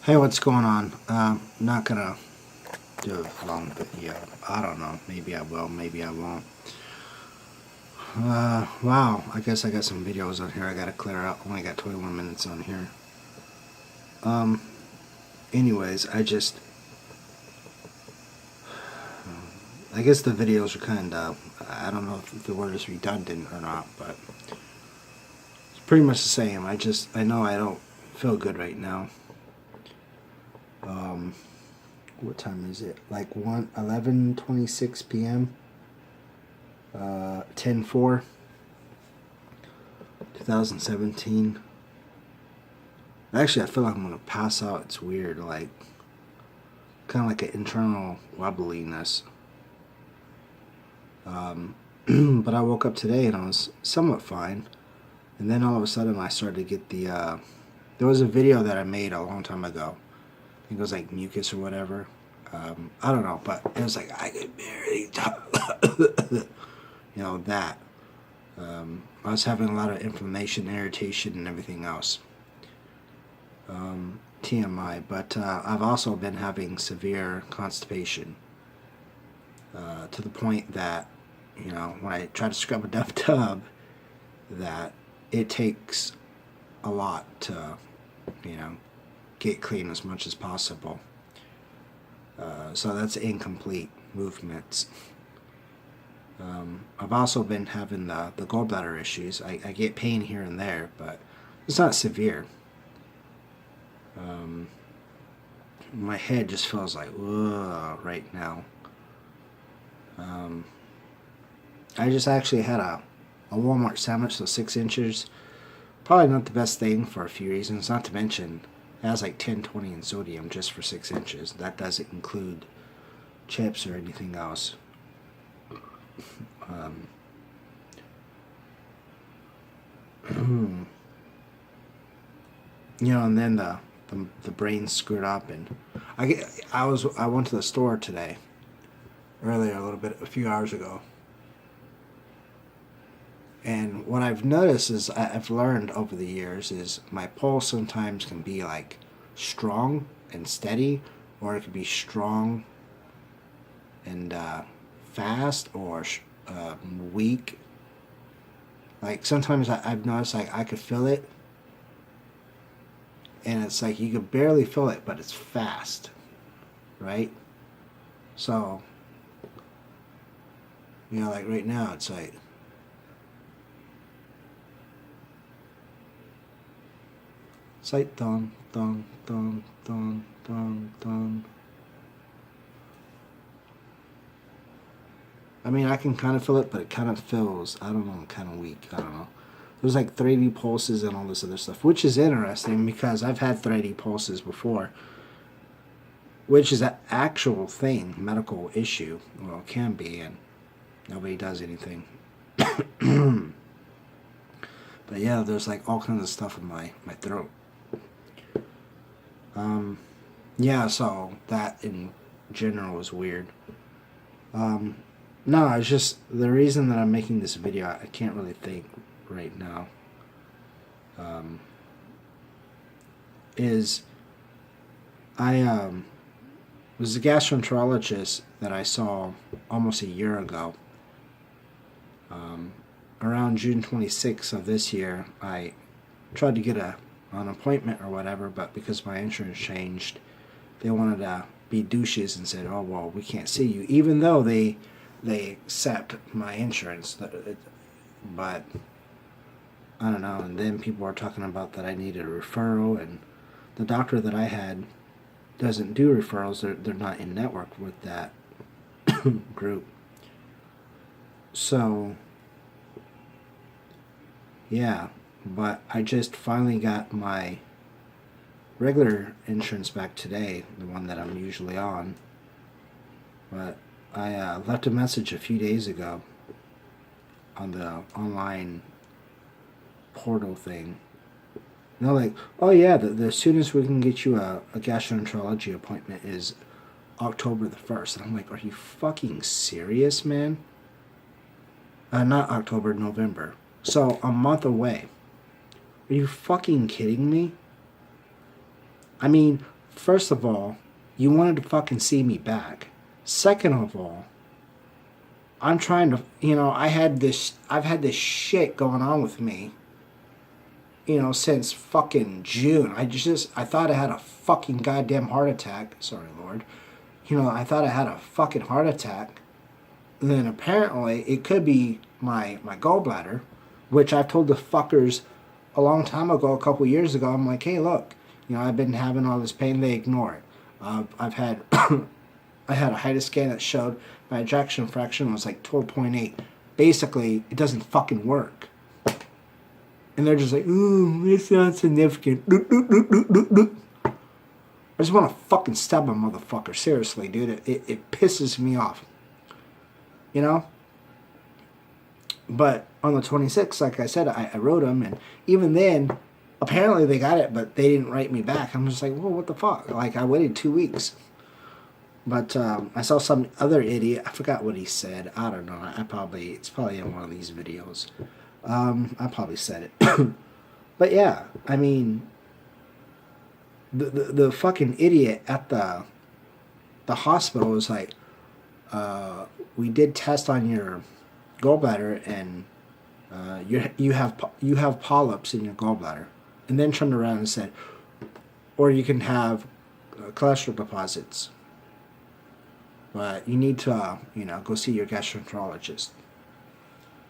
Hey, what's going on? Not gonna do a long video. I don't know. Maybe I will. Maybe I won't. Wow. I guess I got some videos on here I gotta clear out. Only got 21 minutes on here. Um. Anyways, I guess the videos are kind of. I don't know if the word is redundant or not, but it's pretty much the same. I know I don't feel good right now. What time is it? Like 11:26 p.m. 10/4, 2017. Actually, I feel like I'm gonna pass out. It's weird, like kind of like an internal wobbliness. But I woke up today and I was somewhat fine, and then all of a sudden I started to get the. There was a video that I made a long time ago. I think it was like mucus or whatever. I don't know, but it was like I could barely talk. That. I was having a lot of inflammation, irritation, and everything else. TMI, but I've also been having severe constipation to the point that, when I try to scrub a Duff tub, that it takes a lot to, get clean as much as possible. So that's incomplete movements. I've also been having the gallbladder issues. I get pain here and there, but it's not severe. My head just feels like ugh right now. I just actually had a Walmart sandwich, so 6 inches. Probably not the best thing for a few reasons, not to mention it has like 10/20 in sodium just for 6 inches. That doesn't include chips or anything else. And then the brain's screwed up, and I went to the store today, earlier, a few hours ago, and what I've noticed is I've learned over the years is my pulse sometimes can be like strong and steady, or it could be strong and fast, or weak. Like sometimes I've noticed like I could feel it, and it's like you could barely feel it, but it's fast, right? So, like right now, it's like thong, thong, thong, thong, thong, thong. I mean, I can kind of feel it, but it kind of feels, I don't know, kind of weak. I don't know. There's like 3D pulses and all this other stuff, which is interesting because I've had 3D pulses before, which is an actual thing, medical issue. Well, it can be, and nobody does anything. But yeah, there's like all kinds of stuff in my throat. Yeah, so that in general is weird. No, it's just the reason that I'm making this video, I can't really think right now. Is I was a gastroenterologist that I saw almost a year ago. Around June 26th of this year, I tried to get an appointment or whatever, but because my insurance changed, they wanted to be douches and said, "Oh well, we can't see you," even though they accept my insurance. But I don't know. And then people are talking about that I needed a referral, and the doctor that I had doesn't do referrals. They're not in network with that group. So yeah, but I just finally got my regular insurance back today, the one that I'm usually on. But I left a message a few days ago on the online portal thing. And they're like, "Oh yeah, the soonest we can get you a gastroenterology appointment is October the 1st." And I'm like, "Are you fucking serious, man?" Not October, November. So a month away. Are you fucking kidding me? I mean, first of all, you wanted to fucking see me back. Second of all, I'm trying to, I've had this shit going on with me, since fucking June. I thought I had a fucking goddamn heart attack. Sorry, Lord. I thought I had a fucking heart attack. And then apparently it could be my gallbladder, which I've told the fuckers a long time ago, a couple years ago. I'm like, hey, look, I've been having all this pain. They ignore it. I've had, I had a HIDA scan that showed my ejection fraction was like 12.8. Basically, it doesn't fucking work. And they're just like, ooh, it's not significant. I just want to fucking stab a motherfucker. Seriously, dude. It pisses me off. But on the 26th, like I said, I wrote them. And even then, apparently they got it, but they didn't write me back. I'm just like, well, what the fuck? Like, I waited 2 weeks. But I saw some other idiot. I forgot what he said. I don't know. It's probably in one of these videos. I probably said it. But yeah, I mean, the fucking idiot at the hospital was like, we did test on your gallbladder and you have polyps in your gallbladder, and then turned around and said, or you can have cholesterol deposits, but you need to go see your gastroenterologist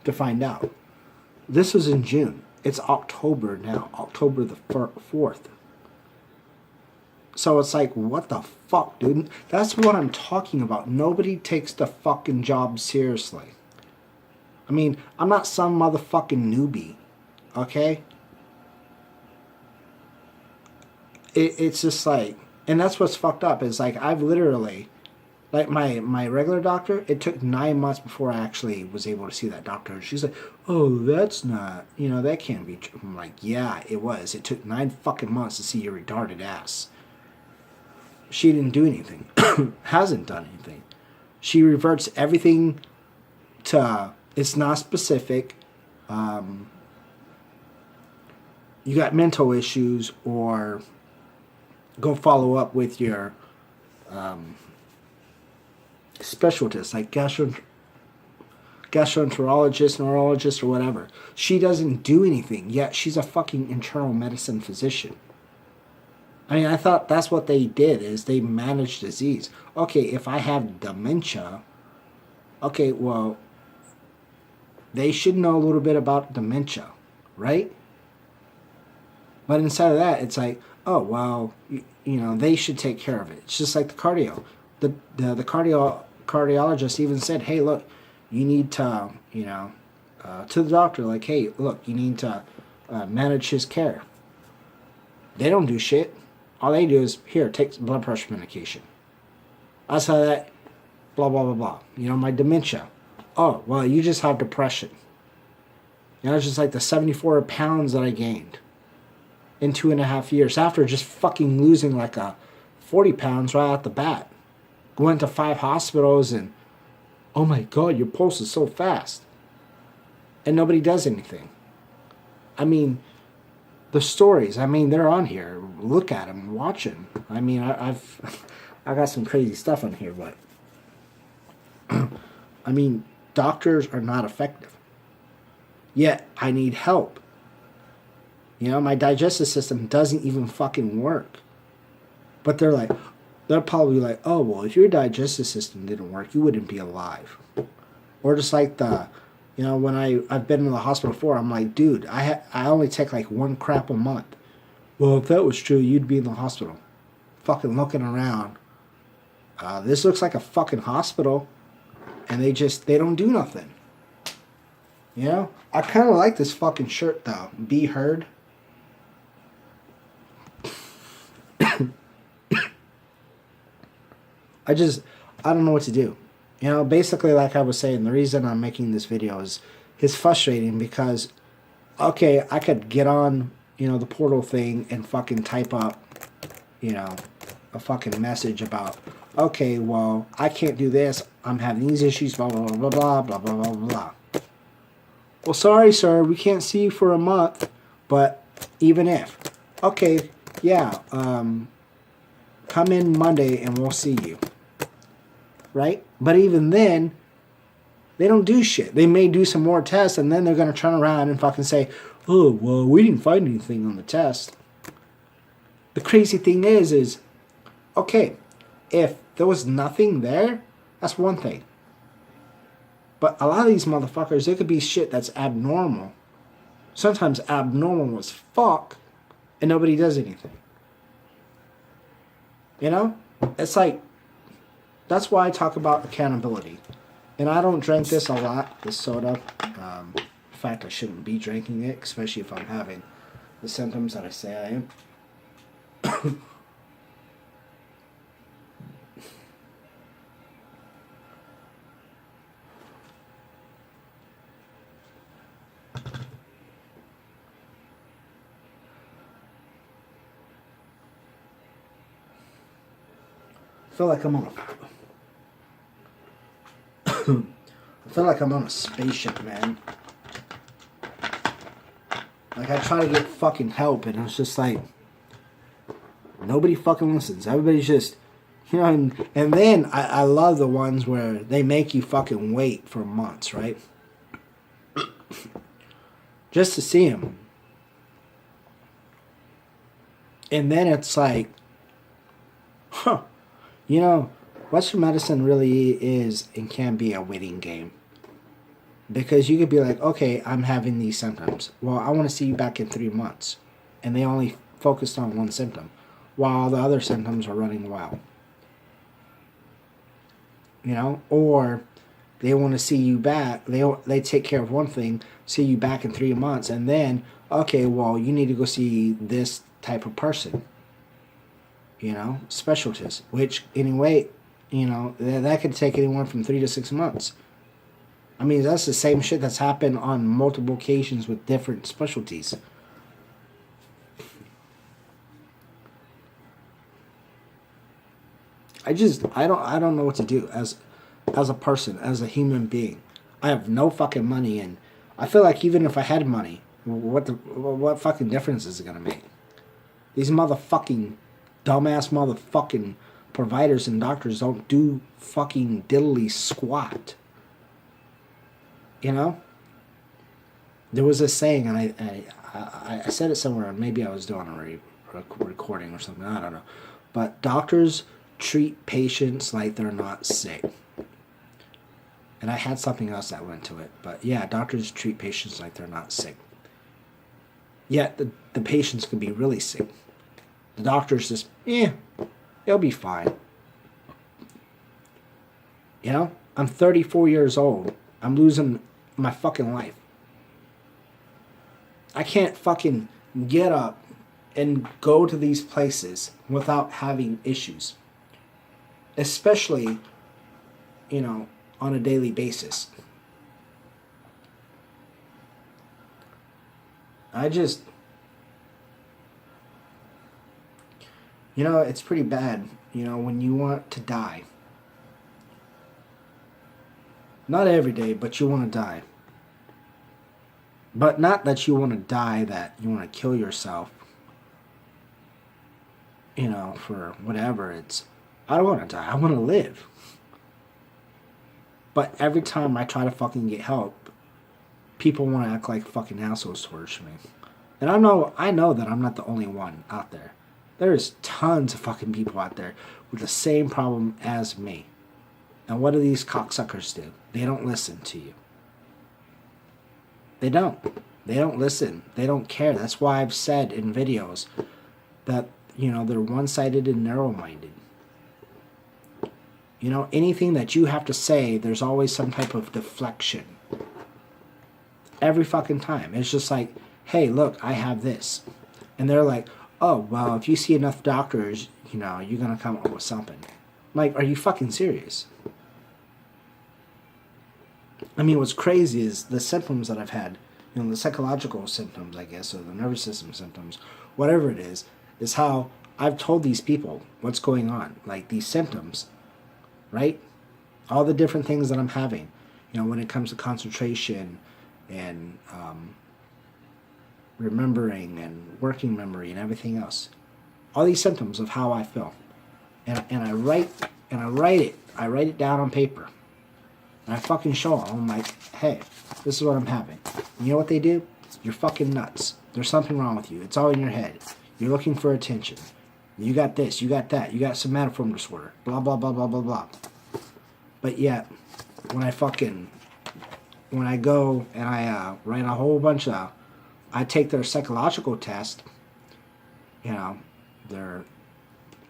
to find out. This was in June. It's October now, October the 4th. So it's like, what the fuck, dude? That's what I'm talking about. Nobody takes the fucking job seriously. I mean, I'm not some motherfucking newbie, okay? It's just like, and that's what's fucked up, is like, I've literally, like my regular doctor, it took 9 months before I actually was able to see that doctor. And she's like, oh, that's not, that can't be true. I'm like, yeah, it was. It took 9 fucking months to see your retarded ass. She didn't do anything. Hasn't done anything. She reverts everything to, it's not specific. You got mental issues, or go follow up with your specialist, like gastroenterologist, neurologist, or whatever. She doesn't do anything, yet she's a fucking internal medicine physician. I mean, I thought that's what they did, is they manage disease. Okay, if I have dementia, okay, well, they should know a little bit about dementia, right? But instead of that, it's like, oh, well, they should take care of it. It's just like the cardio. The cardiologist even said, hey, look, you need to, to the doctor, like, hey, look, you need to manage his care. They don't do shit. All they do is, here, take blood pressure medication. I saw that, blah, blah, blah, blah. My dementia. Oh, well, you just have depression. It's just like the 74 pounds that I gained in 2.5 years after just fucking losing like 40 pounds right out the bat. Went to 5 hospitals and, oh my God, your pulse is so fast. And nobody does anything. I mean, the stories, they're on here. Look at them, watch them. I got some crazy stuff on here, but doctors are not effective. Yet I need help. My digestive system doesn't even fucking work. But they're probably like, oh, well, if your digestive system didn't work, you wouldn't be alive. Or just like when I've been in the hospital before, I'm like, dude, I only take like 1 crap a month. Well, if that was true, you'd be in the hospital. Fucking looking around. This looks like a fucking hospital. And they don't do nothing. I kind of like this fucking shirt, though. Be heard. I don't know what to do. Basically, like I was saying, the reason I'm making this video is frustrating because, okay, I could get on, the portal thing and fucking type up, a fucking message about, okay, well, I can't do this. I'm having these issues, blah, blah, blah, blah, blah, blah, blah, blah. Well, sorry, sir, we can't see you for a month, but even if, okay, yeah, come in Monday and we'll see you. Right? But even then, they don't do shit. They may do some more tests, and then they're going to turn around and fucking say, oh, well, we didn't find anything on the test. The crazy thing is, okay, if there was nothing there, that's one thing. But a lot of these motherfuckers, there could be shit that's abnormal. Sometimes abnormal as fuck, and nobody does anything. You know? It's like, that's why I talk about accountability. And I don't drink this a lot, this soda. In fact, I shouldn't be drinking it, especially if I'm having the symptoms that I say I am. I feel like I'm on a spaceship, man. Like, I try to get fucking help, and it's just like, nobody fucking listens. Everybody's just, you know, and then I love the ones where they make you fucking wait for months, right? Just to see them. And then it's like, huh, you know, Western medicine really is and can be a waiting game. Because you could be like, okay, I'm having these symptoms. Well, I want to see you back in 3 months. And they only focused on one symptom, while the other symptoms are running wild. You know? Or they want to see you back. They take care of one thing, see you back in 3 months, and then, okay, well, you need to go see this type of person. You know? Specialist. Which, anyway, you know, that could take anyone from 3 to 6 months. I mean, that's the same shit that's happened on multiple occasions with different specialties. I don't know what to do as a person, as a human being. I have no fucking money, and I feel like even if I had money, what fucking difference is it gonna make? These motherfucking dumbass motherfucking providers and doctors don't do fucking diddly squat. You know? There was this saying, and I said it somewhere, and maybe I was doing a recording or something, I don't know. But doctors treat patients like they're not sick. And I had something else that went to it. But yeah, doctors treat patients like they're not sick. Yet the patients can be really sick. The doctors just, it'll be fine. You know? I'm 34 years old. I'm losing my fucking life. I can't fucking get up and go to these places without having issues. Especially, you know, on a daily basis. You know, it's pretty bad, you know, when you want to die. Not every day, but you want to die. But not that you want to die, that you want to kill yourself. You know, for whatever. I don't want to die. I want to live. But every time I try to fucking get help, people want to act like fucking assholes towards me. And I know that I'm not the only one out there. There's tons of fucking people out there with the same problem as me. And what do these cocksuckers do? They don't listen to you. They don't. They don't listen. They don't care. That's why I've said in videos that, you know, they're one-sided and narrow-minded. You know, anything that you have to say, there's always some type of deflection. Every fucking time. It's just like, hey, look, I have this. And they're like, oh, well, if you see enough doctors, you know, you're going to come up with something. Like, are you fucking serious? I mean, what's crazy is the symptoms that I've had, you know, the psychological symptoms, I guess, or the nervous system symptoms, whatever it is how I've told these people what's going on, like these symptoms, right? All the different things that I'm having, you know, when it comes to concentration and remembering and working memory and everything else. All these symptoms of how I feel. and I write it down on paper. And I fucking show them. I'm like, hey, this is what I'm having. And you know what they do? You're fucking nuts. There's something wrong with you. It's all in your head. You're looking for attention. You got this, you got that, you got somatoform disorder. Blah, blah, blah, blah, blah, blah. But yet, when I go and I write a whole bunch of, I take their psychological test, you know, their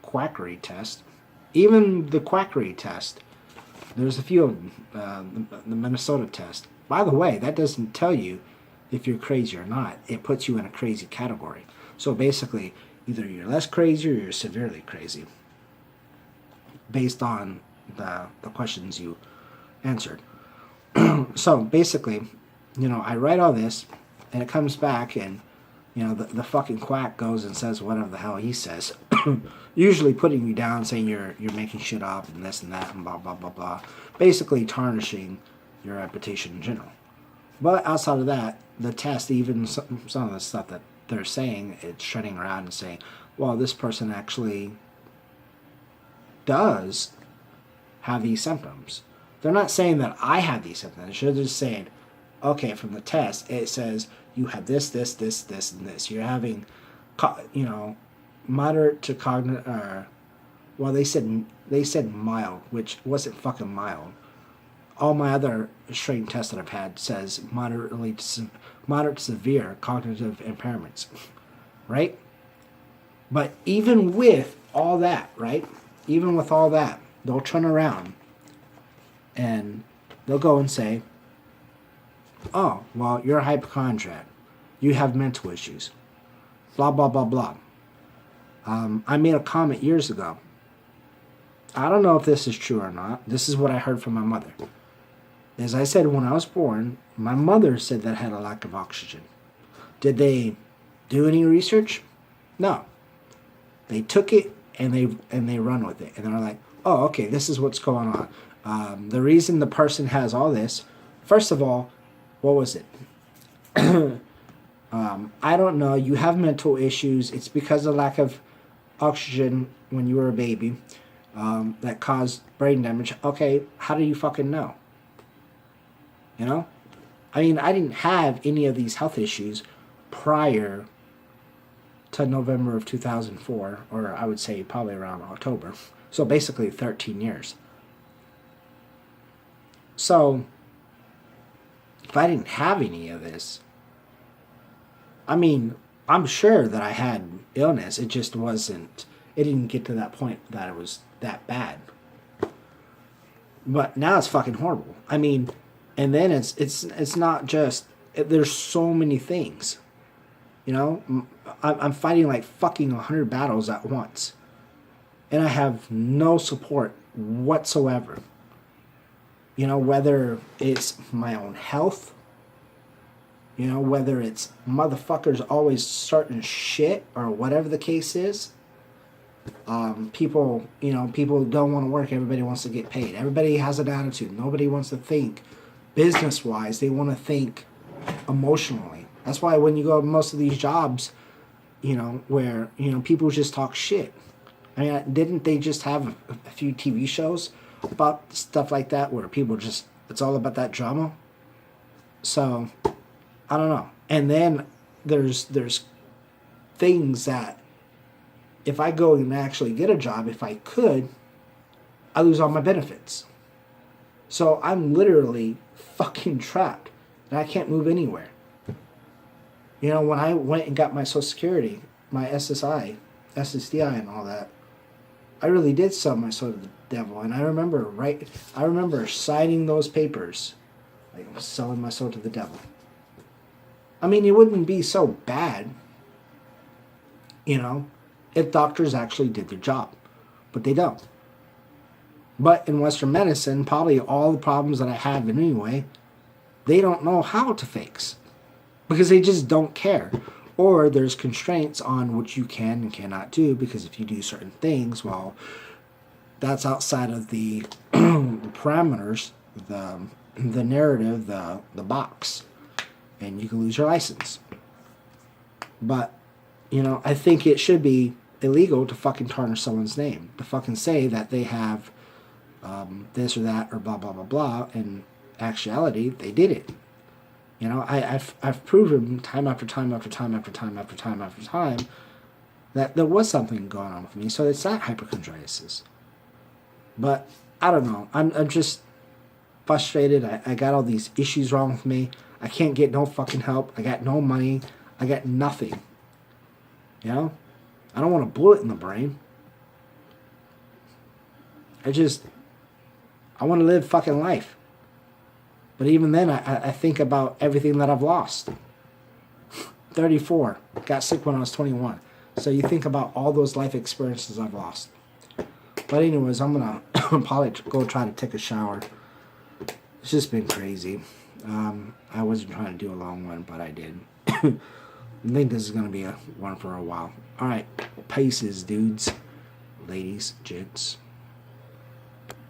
quackery test, even the quackery test. There's a few of them, the Minnesota test. By the way, that doesn't tell you if you're crazy or not. It puts you in a crazy category. So basically, either you're less crazy or you're severely crazy, based on the questions you answered. So basically, you know, I write all this, and it comes back, and you know, the fucking quack goes and says whatever the hell he says, usually putting you down, saying you're making shit up and this and that and blah blah blah blah, basically tarnishing your reputation in general. But outside of that, the test, even some of the stuff that they're saying, it's shutting around and saying, well, this person actually does have these symptoms. They're not saying that I have these symptoms. They're just saying, okay, from the test, it says you have this, this, this, this, and this. You're having, you know, moderate to cognitive, well, they said mild, which wasn't fucking mild. All my other strength tests that I've had says moderate to severe cognitive impairments, right? But even with all that, right? Even with all that, they'll turn around and they'll go and say, oh, well, you're a hypochondriac. You have mental issues. Blah, blah, blah, blah. I made a comment years ago. I don't know if this is true or not. This is what I heard from my mother. As I said, when I was born, my mother said that I had a lack of oxygen. Did they do any research? No. They took it and they run with it. And they're like, oh, okay, this is what's going on. The reason the person has all this, first of all, what was it? I don't know. You have mental issues. It's because of lack of oxygen when you were a baby that caused brain damage. Okay, how do you fucking know? You know? I mean, I didn't have any of these health issues prior to November of 2004, or I would say probably around October. So basically 13 years. So, if I didn't have any of this, I mean, I'm sure that I had illness. It just wasn't, it didn't get to that point that it was that bad. But now it's fucking horrible. I mean, and then it's not just, there's so many things. You know, I'm fighting like fucking 100 battles at once. And I have no support whatsoever. You know, whether it's my own health, you know, whether it's motherfuckers always starting shit or whatever the case is. People don't want to work. Everybody wants to get paid. Everybody has an attitude. Nobody wants to think business-wise. They want to think emotionally. That's why when you go to most of these jobs, you know, where, you know, people just talk shit. I mean, didn't they just have a few TV shows about stuff like that where people just, it's all about that drama? So, I don't know. And then there's things that if I go and actually get a job, if I could, I lose all my benefits. So I'm literally fucking trapped and I can't move anywhere. You know, when I went and got my Social Security, my SSI, SSDI and all that, I really did sell my soul to the devil. And I remember signing those papers, like I was selling my soul to the devil. I mean, it wouldn't be so bad, you know, if doctors actually did their job. But they don't. But in Western medicine, probably all the problems that I have anyway, they don't know how to fix. Because they just don't care. Or there's constraints on what you can and cannot do, because if you do certain things, well, that's outside of the, the parameters, the narrative, the box. And you can lose your license. But, you know, I think it should be illegal to fucking tarnish someone's name, to fucking say that they have this or that or blah blah blah blah. In actuality, they did it. You know, I've proven time after time after time after time after time after time that there was something going on with me. So it's not hypochondriasis. But I don't know. I'm just frustrated. I got all these issues wrong with me. I can't get no fucking help. I got no money. I got nothing. You know? I don't want a bullet in the brain. I want to live fucking life. But even then, I think about everything that I've lost. 34. Got sick when I was 21. So you think about all those life experiences I've lost. But anyways, I'm going to probably go try to take a shower. It's just been crazy. I wasn't trying to do a long one, but I did. I think this is going to be one for a while. Alright, paces, dudes, ladies, gents.